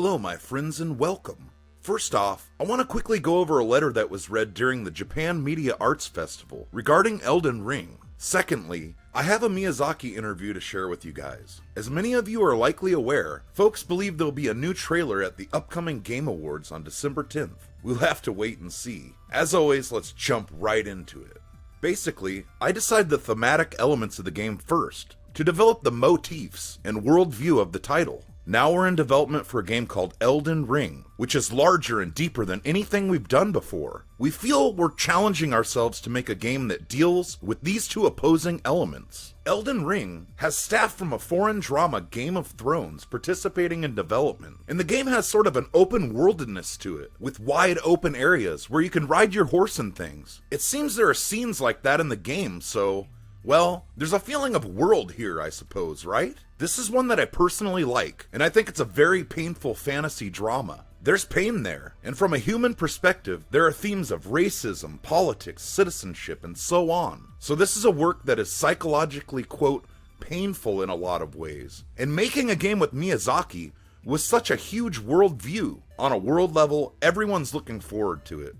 Hello my friends and welcome. First off, I want to quickly go over a letter that was read during the Japan Media Arts Festival regarding Elden Ring. Secondly, I have a Miyazaki interview to share with you guys. As many of you are likely aware, folks believe there'll be a new trailer at the upcoming Game Awards on December 10th. We'll have to wait and see. As always, let's jump right into it. Basically, I decided the thematic elements of the game first, to develop the motifs and worldview of the title. Now we're in development for a game called Elden Ring, which is larger and deeper than anything we've done before. We feel we're challenging ourselves to make a game that deals with these two opposing elements. Elden Ring has staff from a foreign drama Game of Thrones participating in development, and the game has sort of an open-worldedness to it, with wide open areas where you can ride your horse and things. It seems there are scenes like that in the game, so well, there's a feeling of world here, I suppose, right? This is one that I personally like, and I think it's a very painful fantasy drama. There's pain there, and from a human perspective, there are themes of racism, politics, citizenship, and so on. So this is a work that is psychologically, quote, painful in a lot of ways. And making a game with Miyazaki was such a huge worldview. On a world level, everyone's looking forward to it.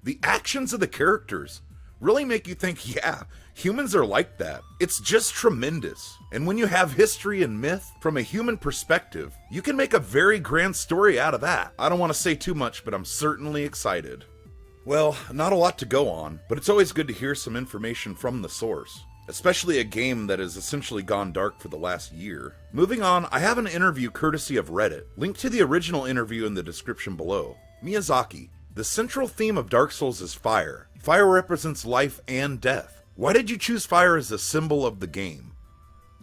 The actions of the characters really make you think, yeah, humans are like that. It's just tremendous. And when you have history and myth from a human perspective, you can make a very grand story out of that. I don't want to say too much, but I'm certainly excited. Well, not a lot to go on, but it's always good to hear some information from the source, especially a game that has essentially gone dark for the last year. Moving on, I have an interview courtesy of Reddit. Link to the original interview in the description below. Miyazaki. The central theme of Dark Souls is fire. Fire represents life and death. Why did you choose fire as a symbol of the game?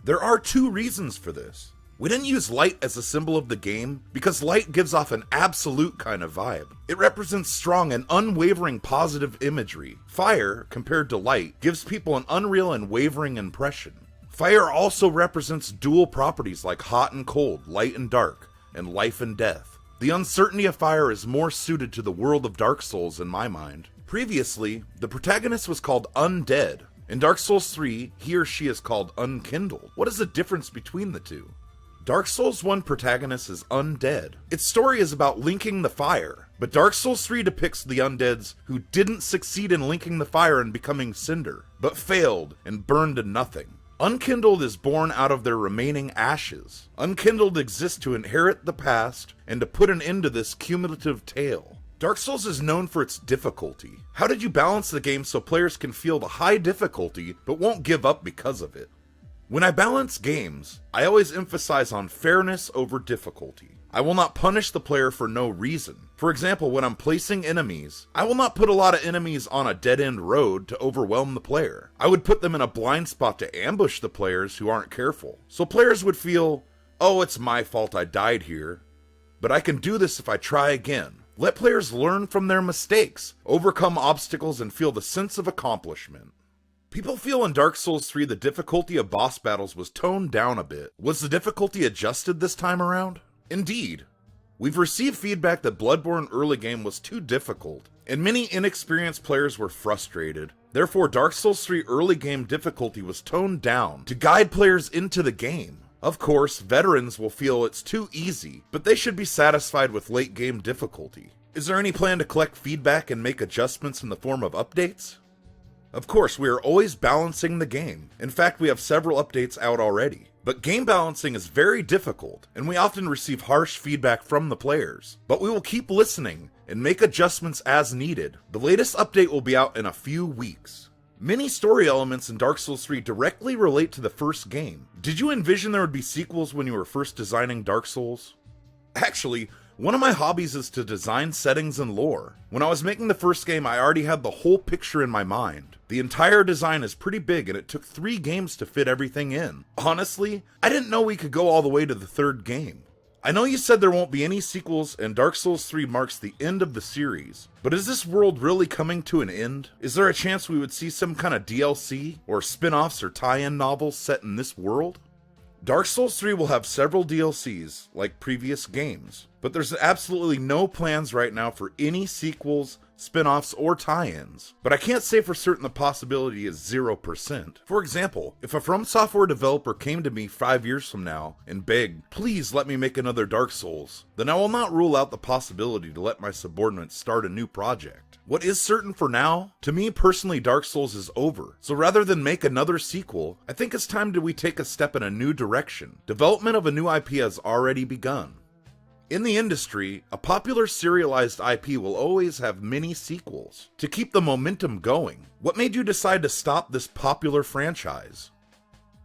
There are two reasons for this. We didn't use light as a symbol of the game because light gives off an absolute kind of vibe. It represents strong and unwavering positive imagery. Fire, compared to light, gives people an unreal and wavering impression. Fire also represents dual properties like hot and cold, light and dark, and life and death. The uncertainty of fire is more suited to the world of Dark Souls in my mind. Previously, the protagonist was called Undead. In Dark Souls 3, he or she is called Unkindled. What is the difference between the two? Dark Souls 1 protagonist is undead. Its story is about linking the fire, but Dark Souls 3 depicts the undeads who didn't succeed in linking the fire and becoming cinder, but failed and burned to nothing. Unkindled is born out of their remaining ashes. Unkindled exists to inherit the past and to put an end to this cumulative tale. Dark Souls is known for its difficulty. How did you balance the game so players can feel the high difficulty but won't give up because of it? When I balance games, I always emphasize on fairness over difficulty. I will not punish the player for no reason. For example, when I'm placing enemies, I will not put a lot of enemies on a dead-end road to overwhelm the player. I would put them in a blind spot to ambush the players who aren't careful. So players would feel, oh, it's my fault I died here, but I can do this if I try again. Let players learn from their mistakes, overcome obstacles, and feel the sense of accomplishment. People feel in Dark Souls 3 the difficulty of boss battles was toned down a bit. Was the difficulty adjusted this time around? Indeed. We've received feedback that Bloodborne early game was too difficult, and many inexperienced players were frustrated. Therefore, Dark Souls 3 early game difficulty was toned down to guide players into the game. Of course, veterans will feel it's too easy, but they should be satisfied with late game difficulty. Is there any plan to collect feedback and make adjustments in the form of updates? Of course, we are always balancing the game. In fact, we have several updates out already. But game balancing is very difficult, and we often receive harsh feedback from the players. But we will keep listening and make adjustments as needed. The latest update will be out in a few weeks. Many story elements in Dark Souls 3 directly relate to the first game. Did you envision there would be sequels when you were first designing Dark Souls? Actually, one of my hobbies is to design settings and lore. When I was making the first game, I already had the whole picture in my mind. The entire design is pretty big and it took 3 games to fit everything in. Honestly, I didn't know we could go all the way to the 3rd game. I know you said there won't be any sequels and Dark Souls 3 marks the end of the series, but is this world really coming to an end? Is there a chance we would see some kind of DLC or spin-offs or tie-in novels set in this world? Dark Souls 3 will have several DLCs, like previous games. but there's absolutely no plans right now for any sequels, spin-offs, or tie-ins. But I can't say for certain the possibility is 0%. For example, if a From Software developer came to me 5 years from now and begged, please let me make another Dark Souls, then I will not rule out the possibility to let my subordinates start a new project. What is certain for now? To me personally, Dark Souls is over. So rather than make another sequel, I think it's time we take a step in a new direction. Development of a new IP has already begun. In the industry, a popular serialized IP will always have many sequels to keep the momentum going. What made you decide to stop this popular franchise?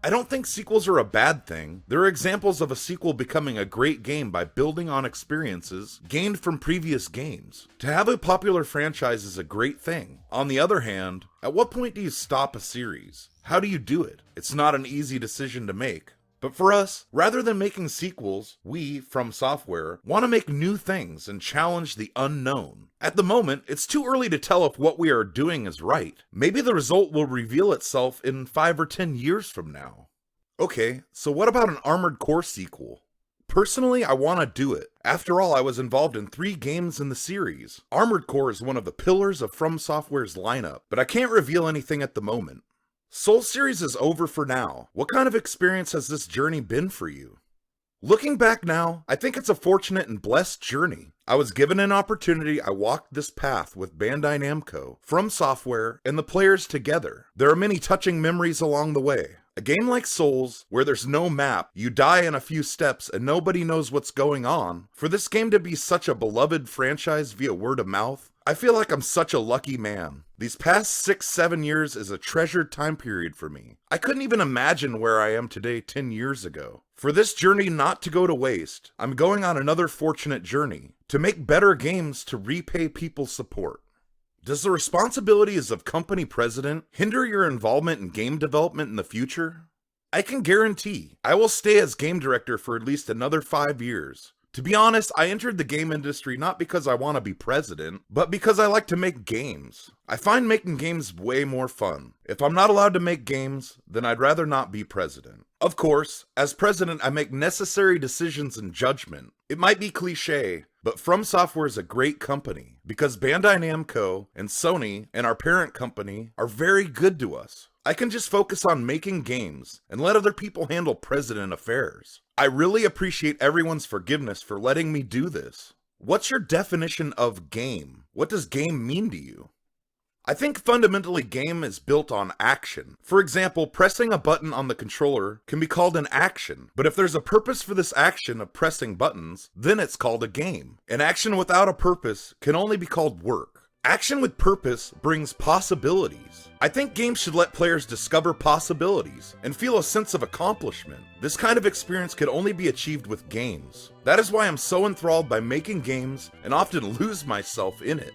I don't think sequels are a bad thing. There are examples of a sequel becoming a great game by building on experiences gained from previous games. To have a popular franchise is a great thing. On the other hand, at what point do you stop a series? How do you do it? It's not an easy decision to make. But for us, rather than making sequels, we, From Software, want to make new things and challenge the unknown. At the moment, it's too early to tell if what we are doing is right. Maybe the result will reveal itself in 5 or 10 years from now. Okay, so what about an Armored Core sequel? Personally, I want to do it. After all, I was involved in 3 games in the series. Armored Core is one of the pillars of From Software's lineup, but I can't reveal anything at the moment. Soul series is over for now. What kind of experience has this journey been for you? Looking back now, I think it's a fortunate and blessed journey. I was given an opportunity, I walked this path with Bandai Namco, From Software, and the players together. There are many touching memories along the way. A game like Souls, where there's no map, you die in a few steps and nobody knows what's going on. For this game to be such a beloved franchise via word of mouth, I feel like I'm such a lucky man. These past 6-7 years is a treasured time period for me. I couldn't even imagine where I am today 10 years ago. For this journey not to go to waste, I'm going on another fortunate journey, to make better games to repay people's support. Does the responsibilities of company president hinder your involvement in game development in the future? I can guarantee I will stay as game director for at least another 5 years. To be honest, I entered the game industry not because I want to be president, but because I like to make games. I find making games way more fun. If I'm not allowed to make games, then I'd rather not be president. Of course, as president, I make necessary decisions and judgment. It might be cliche, but From Software is a great company because Bandai Namco and Sony and our parent company are very good to us. I can just focus on making games and let other people handle president affairs. I really appreciate everyone's forgiveness for letting me do this. What's your definition of game? What does game mean to you? I think fundamentally game is built on action. For example, pressing a button on the controller can be called an action, but if there's a purpose for this action of pressing buttons, then it's called a game. An action without a purpose can only be called work. Action with purpose brings possibilities. I think games should let players discover possibilities and feel a sense of accomplishment. This kind of experience can only be achieved with games. That is why I'm so enthralled by making games and often lose myself in it.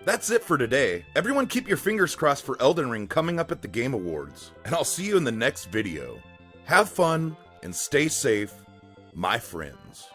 That's it for today. Everyone keep your fingers crossed for Elden Ring coming up at the Game Awards, and I'll see you in the next video. Have fun and stay safe, my friends.